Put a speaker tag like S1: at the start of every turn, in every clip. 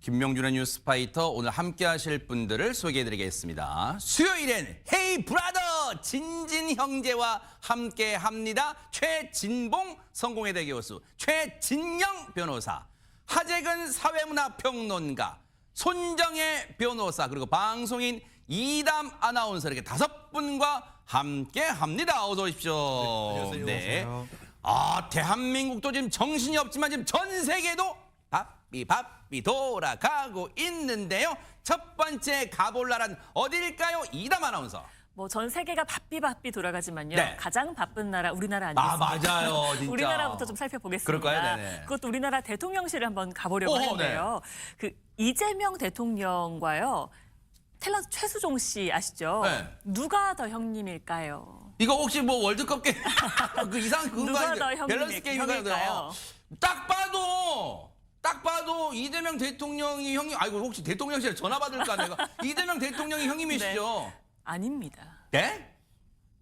S1: 김명준의 뉴스파이터 오늘 함께 하실 분들을 소개해드리겠습니다. 수요일엔 헤이 브라더 진진 형제와 함께 합니다. 최진봉 성공회대 교수, 최진영 변호사, 하재근 사회문화평론가, 손정혜 변호사, 그리고 방송인 이담 아나운서 이렇게 5분과 함께 합니다. 어서 오십시오.
S2: 네, 안녕하세요.
S1: 대한민국도 지금 정신이 없지만 지금 전 세계도 바삐 돌아가고 있는데요. 첫 번째 가볼 나라는 어딜까요? 이담 아나운서.
S3: 뭐 전 세계가 바삐 돌아가지만요.
S1: 네.
S3: 가장 바쁜 나라 우리나라 아니겠습니까?
S1: 맞아요. 진짜.
S3: 우리나라부터 좀 살펴보겠습니다.
S1: 그럴까요? 네네.
S3: 그것도 우리나라 대통령실을 한번 가보려고 하는데요. 그 이재명 대통령과요. 탤런트 최수종 씨 아시죠?
S1: 네.
S3: 누가 더 형님일까요?
S1: 이거 혹시 뭐 월드컵 게임 그 이상 그거
S3: 누가
S1: 아닌데
S3: 더 형님일까요?
S1: 밸런스 게임인가요? 딱 봐도 이재명 대통령이 형님, 아이고 혹시 대통령실에 전화 받을까 내가. 이재명 대통령이 형님이시죠?
S3: 아닙니다.
S1: 네?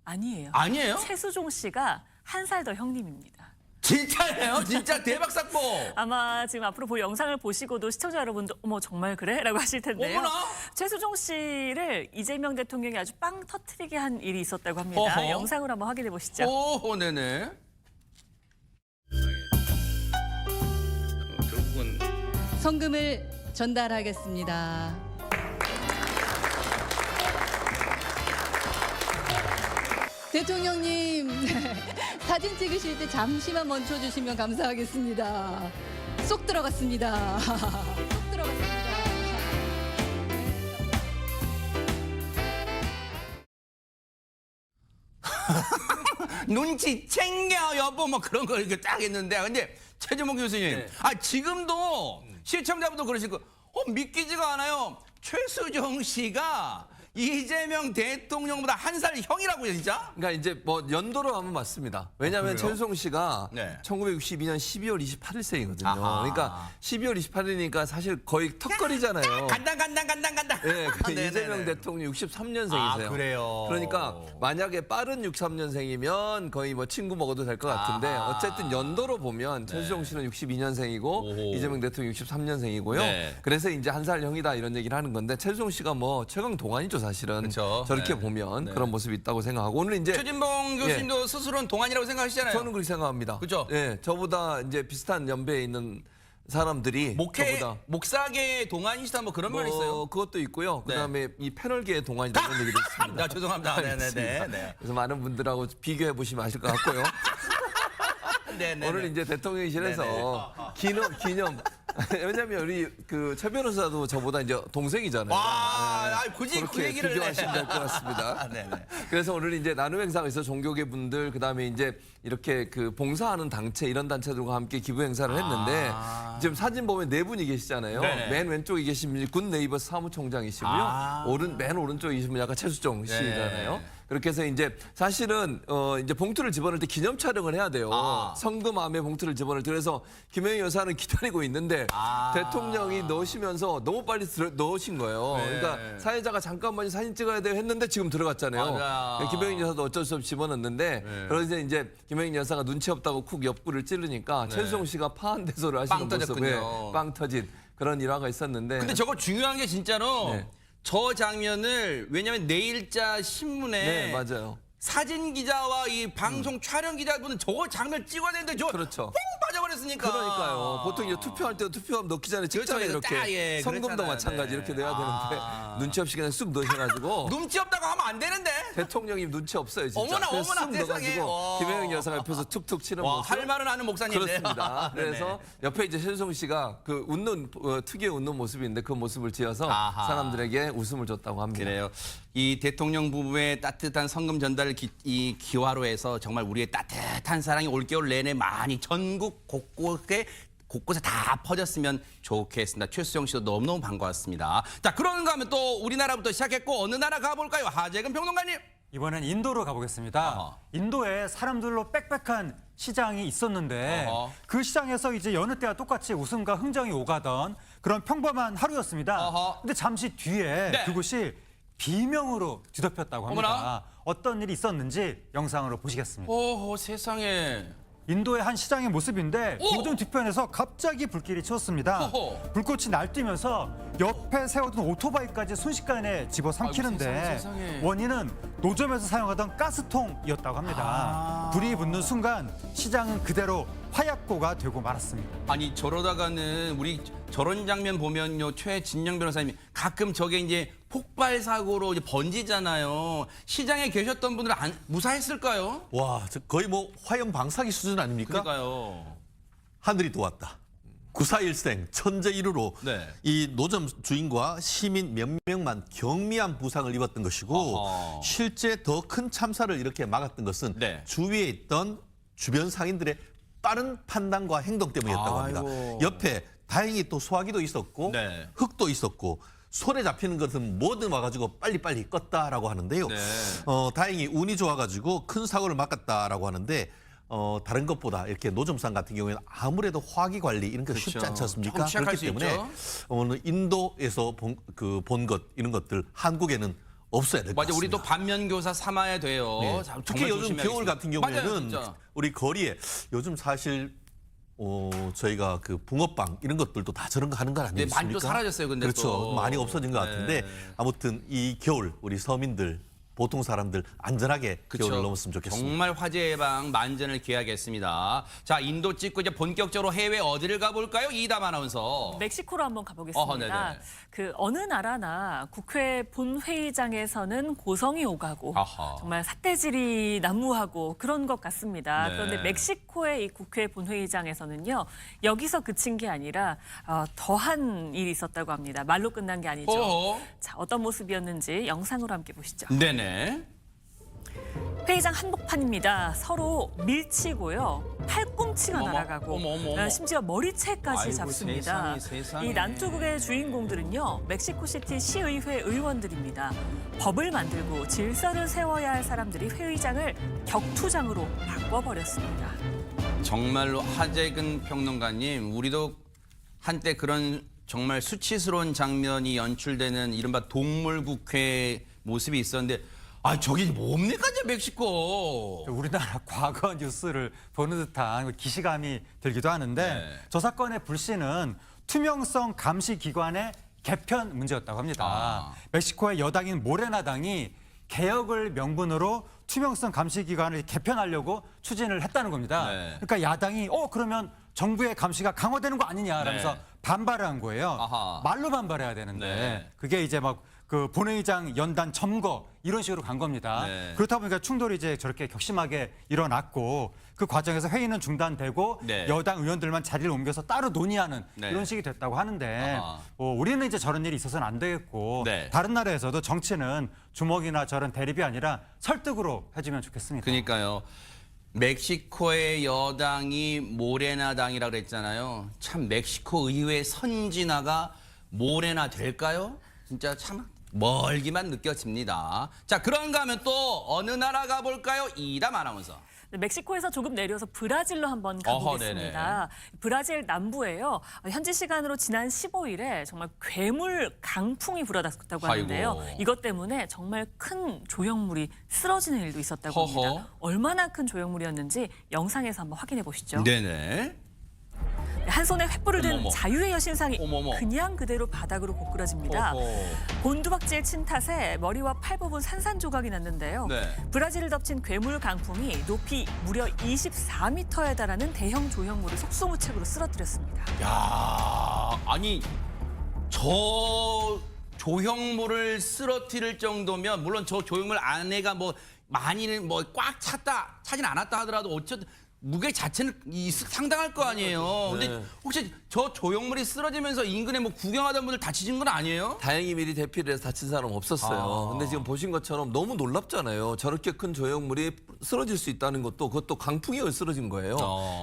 S3: 아니에요.
S1: 아니에요?
S3: 최수종 씨가 한 살 더 형님입니다.
S1: 진짜예요? 진짜 대박 사건.
S3: 아마 지금 앞으로 볼 영상을 보시고도 시청자 여러분도 어머 정말 그래? 라고 하실 텐데요.
S1: 어머나.
S3: 최수종 씨를 이재명 대통령이 아주 빵 터트리게 한 일이 있었다고 합니다.
S1: 어허.
S3: 영상으로 한번 확인해 보시죠.
S1: 오, 네네. 결국은
S4: 성금을 전달하겠습니다. 대통령님, 사진 찍으실 때 잠시만 멈춰주시면 감사하겠습니다. 쏙 들어갔습니다. 쏙 들어갔습니다.
S1: 눈치 챙겨 여보 뭐 그런 거 이렇게 딱 했는데, 근데 최재봉 교수님,
S2: 네.
S1: 지금도 시청자분도 그러실 거 믿기지가 않아요. 최수종 씨가 이재명 대통령보다 한 살 형이라고요, 진짜?
S2: 그러니까 이제 뭐 연도로 하면 맞습니다. 왜냐하면
S1: 그래요?
S2: 최수종 씨가
S1: 네.
S2: 1962년 12월 28일생이거든요.
S1: 아하.
S2: 그러니까 12월 28일이니까 사실 거의 턱걸이잖아요.
S1: 간다.
S2: 네, 그
S1: 네네네.
S2: 이재명 대통령 63년생이세요.
S1: 아, 그래요?
S2: 그러니까 만약에 빠른 63년생이면 거의 뭐 친구 먹어도 될 것 같은데
S1: 아하.
S2: 어쨌든 연도로 보면 최수종 씨는 62년생이고
S1: 오호.
S2: 이재명 대통령 63년생이고요.
S1: 네.
S2: 그래서 이제 한 살 형이다 이런 얘기를 하는 건데 최수종 씨가 뭐 최강 동안이죠 사실은.
S1: 그쵸.
S2: 저렇게
S1: 네.
S2: 보면
S1: 네.
S2: 그런 모습이 있다고 생각하고 오늘 이제
S1: 최진봉 교수님도 스스로는 동안이라고 생각하시잖아요.
S2: 저는 그렇게 생각합니다.
S1: 그죠?
S2: 예, 저보다 이제 비슷한 연배에 있는 사람들이 저보다
S1: 목사계 동안이시다 뭐 그런 말 있어요.
S2: 그것도 있고요.
S1: 네.
S2: 그다음에 이 패널계의 동안이다 이런 얘기도 있습니다.
S1: 죄송합니다.
S2: 알겠습니다.
S1: 네네네.
S2: 그래서 많은 분들하고 비교해 보시면 아실 것 같고요.
S1: 네네.
S2: 오늘 이제 대통령실에서 기념 왜냐면 우리 그 최 변호사도 저보다 이제 동생이잖아요.
S1: 와, 굳이 그
S2: 그렇게
S1: 얘기를
S2: 비교하시면 될 것 같습니다.
S1: 네네.
S2: 그래서 오늘 이제 나눔 행사가 있어 종교계 분들 그다음에 이제 이렇게 그 봉사하는 단체 이런 단체들과 함께 기부 행사를 했는데 지금 사진 보면 네 분이 계시잖아요.
S1: 네네.
S2: 맨 왼쪽에 계신 분이 군 네이버 사무총장이시고요. 맨 오른쪽에 계신 분이 약간 최수종 씨잖아요.
S1: 네.
S2: 그렇게 해서 이제 사실은 이제 봉투를 집어넣을 때 기념 촬영을 해야 돼요.
S1: 아.
S2: 성금암에 봉투를 집어넣을 때 그래서 김영희 여사는 기다리고 있는데 대통령이 넣으시면서 너무 빨리 넣으신 거예요.
S1: 네.
S2: 그러니까 사회자가 잠깐만 사진 찍어야 돼요 했는데 지금 들어갔잖아요.
S1: 맞아.
S2: 김영희 여사도 어쩔 수 없이 집어넣는데 그래서 이제 김영희 여사가 눈치 없다고 쿡 옆구리를 찌르니까 최수종 씨가 파한대소를 하시는
S1: 빵
S2: 모습에
S1: 터졌군요.
S2: 빵 터진 그런 일화가 있었는데
S1: 근데 저거 중요한 게 진짜로
S2: 네.
S1: 저 장면을, 왜냐면 내일자 신문에
S2: 네, 맞아요.
S1: 사진 기자와 이 방송 촬영 기자분은 저거 장면 찍어야 되는데 저거
S2: 그렇죠.
S1: 뽕 빠져버렸으니까.
S2: 그러니까요. 보통 이제 투표할 때도 투표함 넣기 전에 직전에
S1: 그렇죠.
S2: 이렇게
S1: 예,
S2: 성금도
S1: 그랬잖아요.
S2: 마찬가지
S1: 네.
S2: 이렇게 넣어야 되는데 눈치 없이 그냥 쑥 넣으셔가지고
S1: 눈치 없다고 하면 안 되는데.
S2: 대통령님 눈치 없어요 진짜.
S1: 어머나,
S2: 그래서
S1: 어머나,
S2: 쑥
S1: 세상에.
S2: 넣어가지고
S1: 와.
S2: 김영희 여사가 옆에서 툭툭 치는
S1: 와,
S2: 모습.
S1: 할 말은 하는 목사님인데.
S2: 그렇습니다.
S1: 네네.
S2: 그래서 옆에 이제 최수종 씨가 그 웃는 특유의 웃는 모습인데 그 모습을 지어서
S1: 아하.
S2: 사람들에게 웃음을 줬다고 합니다.
S1: 그래요. 이 대통령 부부의 따뜻한 성금 전달 이 기화로 해서 정말 우리의 따뜻한 사랑이 올겨울 내내 많이 전국 곳곳에 다 퍼졌으면 좋겠습니다. 최수정 씨도 너무너무 반가웠습니다. 자, 그런가 하면 또 우리나라부터 시작했고 어느 나라 가볼까요? 하재근 평론가님.
S5: 이번엔 인도로 가보겠습니다.
S1: 어허.
S5: 인도에 사람들로 빽빽한 시장이 있었는데
S1: 어허.
S5: 그 시장에서 이제 여느 때와 똑같이 웃음과 흥정이 오가던 그런 평범한 하루였습니다.
S1: 어허.
S5: 근데 잠시 뒤에
S1: 네.
S5: 그곳이 비명으로 뒤덮였다고 합니다.
S1: 어머나.
S5: 어떤 일이 있었는지 영상으로 보시겠습니다.
S1: 오, 세상에.
S5: 인도의 한 시장의 모습인데
S1: 오!
S5: 도전 뒤편에서 갑자기 불길이 튀었습니다.
S1: 어허.
S5: 불꽃이 날뛰면서 옆에 세워둔 오토바이까지 순식간에 집어삼키는데
S1: 아이고, 세상에.
S5: 원인은 노점에서 사용하던 가스통이었다고 합니다. 불이 붙는 순간 시장은 그대로 화약고가 되고 말았습니다.
S1: 아니 저러다가는 우리 저런 장면 보면요 최진영 변호사님이 가끔 저게 이제 폭발 사고로 이제 번지잖아요. 시장에 계셨던 분들은 무사했을까요?
S6: 와, 저 거의 뭐 화염 방사기 수준 아닙니까?
S1: 그러니까요.
S6: 하늘이 도왔다. 9.4일생 천재일우로
S1: 네.
S6: 이 노점 주인과 시민 몇 명만 경미한 부상을 입었던 것이고
S1: 어허.
S6: 실제 더 큰 참사를 이렇게 막았던 것은
S1: 네.
S6: 주위에 있던 주변 상인들의 빠른 판단과 행동 때문이었다고 합니다.
S1: 아이고.
S6: 옆에 다행히 또 소화기도 있었고
S1: 네.
S6: 흙도 있었고 손에 잡히는 것은 뭐든 와가지고 빨리빨리 껐다라고 하는데요.
S1: 네.
S6: 다행히 운이 좋아가지고 큰 사고를 막았다라고 하는데 다른 것보다 이렇게 노점상 같은 경우에는 아무래도 화기 관리 이런 게 쉽지
S1: 그렇죠.
S6: 않지 않습니까?
S1: 조금 취약할
S6: 그렇기
S1: 수
S6: 때문에
S1: 있죠.
S6: 인도에서 본 것 이런 것들 한국에는 없어야 될 것
S1: 맞아,
S6: 같습니다.
S1: 우리 또 반면교사 삼아야 돼요.
S6: 네.
S1: 자,
S6: 특히
S1: 정말
S6: 요즘
S1: 조심해야겠습니다.
S6: 겨울 같은 경우에는
S1: 맞아요, 진짜.
S6: 우리 거리에 요즘 사실 저희가 그 붕어빵 이런 것들도 다 저런 거 하는 거 아니겠습니까?
S1: 많이 또 사라졌어요, 근데
S6: 그렇죠.
S1: 또.
S6: 많이 없어진 것
S1: 네.
S6: 같은데 아무튼 이 겨울 우리 서민들 보통 사람들 안전하게
S1: 그쵸.
S6: 겨울을 넘었으면 좋겠습니다.
S1: 정말 화재 예방 만전을 기하겠습니다. 자, 인도 찍고 이제 본격적으로 해외 어디를 가볼까요? 이담 아나운서.
S3: 멕시코로 한번 가보겠습니다.
S1: 어허, 네네.
S3: 그 어느 나라나 국회 본회의장에서는 고성이 오가고
S1: 아하.
S3: 정말 삿대질이 난무하고 그런 것 같습니다.
S1: 네.
S3: 그런데 멕시코의 이 국회 본회의장에서는요, 여기서 그친 게 아니라 더한 일이 있었다고 합니다. 말로 끝난 게 아니죠.
S1: 어허.
S3: 자, 어떤 모습이었는지 영상으로 함께 보시죠.
S1: 네네.
S3: 회의장 한복판입니다. 서로 밀치고요. 팔꿈치가
S1: 어머,
S3: 날아가고
S1: 어머, 어머, 어머.
S3: 심지어 머리채까지
S1: 아이고,
S3: 잡습니다.
S1: 세상에.
S3: 이 난투극의 주인공들은요. 멕시코시티 시의회 의원들입니다. 법을 만들고 질서를 세워야 할 사람들이 회의장을 격투장으로 바꿔버렸습니다.
S1: 정말로 하재근 평론가님, 우리도 한때 그런 정말 수치스러운 장면이 연출되는 이른바 동물국회 모습이 있었는데 저기 뭡니까, 저 멕시코.
S5: 우리나라 과거 뉴스를 보는 듯한 기시감이 들기도 하는데
S1: 네.
S5: 저 사건의 불씨는 투명성 감시 기관의 개편 문제였다고 합니다. 멕시코의 여당인 모레나당이 개혁을 명분으로 투명성 감시 기관을 개편하려고 추진을 했다는 겁니다.
S1: 네.
S5: 그러니까 야당이 그러면 정부의 감시가 강화되는 거 아니냐라면서
S1: 네.
S5: 반발을 한 거예요.
S1: 아하.
S5: 말로 반발해야 되는데
S1: 네.
S5: 그게 이제 막 그 본회의장 연단 점거 이런 식으로 간 겁니다.
S1: 네.
S5: 그렇다 보니까 충돌이 이제 저렇게 격심하게 일어났고 그 과정에서 회의는 중단되고
S1: 네.
S5: 여당 의원들만 자리를 옮겨서 따로 논의하는
S1: 네.
S5: 이런 식이 됐다고 하는데
S1: 아하.
S5: 우리는 이제 저런 일이 있어서는 안 되겠고
S1: 네.
S5: 다른 나라에서도 정치는 주먹이나 저런 대립이 아니라 설득으로 해주면 좋겠습니다.
S1: 그러니까요. 멕시코의 여당이 모레나당이라고 그랬잖아요. 참 멕시코 의회 선진화가 모레나 될까요? 진짜 참 멀기만 느껴집니다. 자, 그런가 하면 또 어느 나라 가볼까요? 이담 아나운서.
S3: 멕시코에서 조금 내려서 브라질로 한번 가보겠습니다. 브라질 남부에요. 현지 시간으로 지난 15일에 정말 괴물 강풍이 불어닥쳤다고 하는데요.
S1: 아이고.
S3: 이것 때문에 정말 큰 조형물이 쓰러지는 일도 있었다고
S1: 허허.
S3: 합니다. 얼마나 큰 조형물이었는지 영상에서 한번 확인해 보시죠.
S1: 네네.
S3: 한 손에 횃불을 든
S1: 어머머.
S3: 자유의 여신상이
S1: 어머머.
S3: 그냥 그대로 바닥으로 고꾸라집니다.
S1: 어허.
S3: 곤두박질 친 탓에 머리와 팔 부분 산산조각이 났는데요.
S1: 네.
S3: 브라질을 덮친 괴물 강풍이 높이 무려 24m에 달하는 대형 조형물을 속수무책으로 쓰러뜨렸습니다.
S1: 야, 아니 저 조형물을 쓰러뜨릴 정도면 물론 저 조형물 안에가 뭐 많이는 뭐 꽉 차진 않았다 하더라도 어쨌든 무게 자체는 상당할 거 아니에요. 근데 혹시 저 조형물이 쓰러지면서 인근에 뭐 구경하던 분들 다치신 건 아니에요?
S2: 다행히 미리 대피를 해서 다친 사람 없었어요. 근데 지금 보신 것처럼 너무 놀랍잖아요. 저렇게 큰 조형물이 쓰러질 수 있다는 것도 그것도 강풍이 쓰러진 거예요.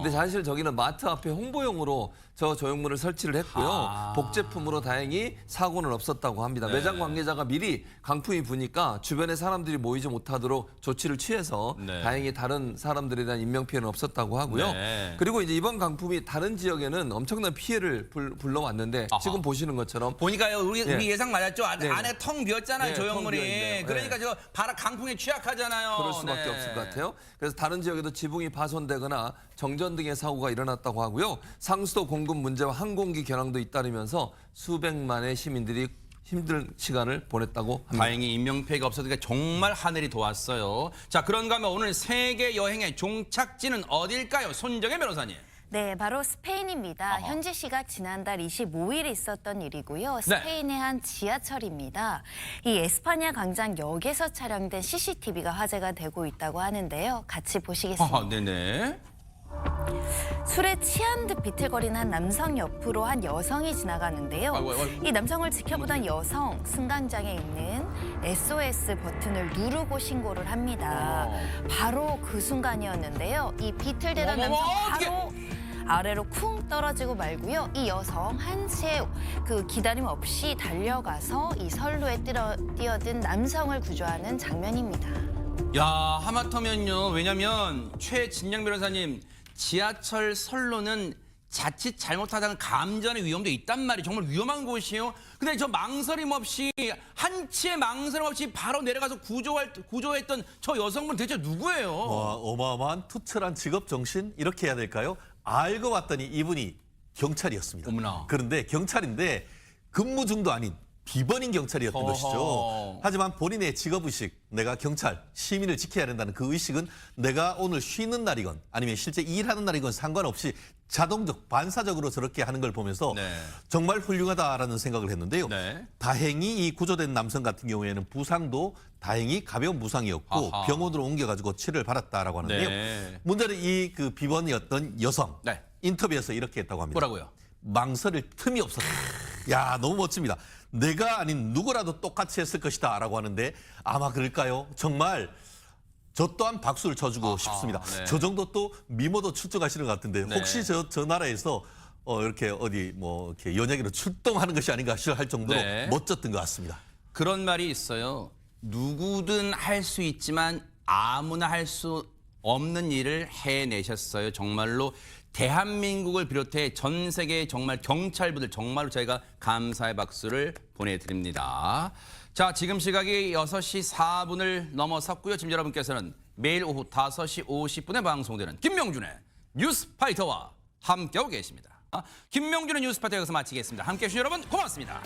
S2: 근데 사실 저기는 마트 앞에 홍보용으로 저 조형물을 설치를 했고요. 복제품으로 다행히 사고는 없었다고 합니다. 매장 관계자가 미리 강풍이 부니까 주변에 사람들이 모이지 못하도록 조치를 취해서
S1: 네.
S2: 다행히 다른 사람들에 대한 인명피해는 없었다고 있었다고 하고요.
S1: 네.
S2: 그리고 이제 이번 강풍이 다른 지역에는 엄청난 피해를 불러왔는데
S1: 아하.
S2: 지금 보시는 것처럼
S1: 보니까요, 우리
S2: 네.
S1: 예상 맞았죠.
S2: 네.
S1: 안에 텅 비었잖아요,
S2: 네,
S1: 조형물이.
S2: 텅 비어있네요.
S1: 그러니까
S2: 네.
S1: 저 바람 강풍에 취약하잖아요.
S2: 그럴 수밖에
S1: 네.
S2: 없을 것 같아요. 그래서 다른 지역에도 지붕이 파손되거나 정전 등의 사고가 일어났다고 하고요. 상수도 공급 문제와 항공기 결항도 잇따르면서 수백만의 시민들이 힘든 시간을 보냈다고 합니다.
S1: 다행히 인명피해가 없었으니까 정말 하늘이 도왔어요. 자, 그런가 하면 오늘 세계 여행의 종착지는 어딜까요? 손정혜 변호사님.
S7: 네, 바로 스페인입니다.
S1: 아하.
S7: 현지 시각 지난달 25일에 있었던 일이고요.
S1: 네.
S7: 스페인의 한 지하철입니다. 이 에스파냐 광장역에서 촬영된 CCTV가 화제가 되고 있다고 하는데요. 같이 보시겠습니다.
S1: 네네.
S7: 술에 취한 듯 비틀거리는 한 남성 옆으로 한 여성이 지나가는데요.
S1: 아이고.
S7: 이 남성을 지켜보던 여성, 승강장에 있는 SOS 버튼을 누르고 신고를 합니다. 바로 그 순간이었는데요. 이 비틀대던
S1: 어머머,
S7: 남성
S1: 어떡해.
S7: 바로 아래로 쿵 떨어지고 말고요. 이 여성 한치의 그 기다림 없이 달려가서 이 선로에 뛰어든 남성을 구조하는 장면입니다.
S1: 야, 하마터면요. 왜냐면 최진영 변호사님, 지하철 선로는 자칫 잘못하다가 감전의 위험도 있단 말이 정말 위험한 곳이에요. 근데 저 망설임 없이 한치의 망설임 없이 바로 내려가서 구조했던 저 여성분 대체 누구예요?
S6: 어마어마한 투철한 직업 정신 이렇게 해야 될까요? 알고 봤더니 이분이 경찰이었습니다.
S1: 어머나.
S6: 그런데 경찰인데 근무 중도 아닌 비번인 경찰이었던
S1: 어허.
S6: 것이죠. 하지만 본인의 직업의식, 내가 경찰, 시민을 지켜야 된다는 그 의식은 내가 오늘 쉬는 날이건 아니면 실제 일하는 날이건 상관없이 자동적, 반사적으로 저렇게 하는 걸 보면서
S1: 네.
S6: 정말 훌륭하다라는 생각을 했는데요.
S1: 네.
S6: 다행히 이 구조된 남성 같은 경우에는 부상도 다행히 가벼운 부상이었고
S1: 아하.
S6: 병원으로 옮겨가지고 치료를 받았다라고 하는데요.
S1: 네.
S6: 문제는 이 그 비번이었던 여성
S1: 네.
S6: 인터뷰에서 이렇게 했다고 합니다.
S1: 뭐라고요?
S6: 망설일 틈이 없었다. 야, 너무 멋집니다. 내가 아닌 누구라도 똑같이 했을 것이다라고 하는데 아마 그럴까요? 정말 저 또한 박수를 쳐주고 싶습니다.
S1: 네.
S6: 저 정도 또 미모도 출중하시는 것 같은데
S1: 네.
S6: 혹시 저 나라에서 이렇게 어디 뭐 이렇게 연예계로 출동하는 것이 아닌가 할 정도로
S1: 네.
S6: 멋졌던 것 같습니다.
S1: 그런 말이 있어요. 누구든 할 수 있지만 아무나 할 수 없는 일을 해내셨어요. 정말로 대한민국을 비롯해 전 세계 정말 경찰부들 정말로 저희가 감사의 박수를 보내드립니다. 자, 지금 시각이 6시 4분을 넘어섰고요. 지금 여러분께서는 매일 오후 5시 50분에 방송되는 김명준의 뉴스파이터와 함께하고 계십니다. 김명준의 뉴스파이터 여기서 마치겠습니다. 함께해 주신 여러분 고맙습니다.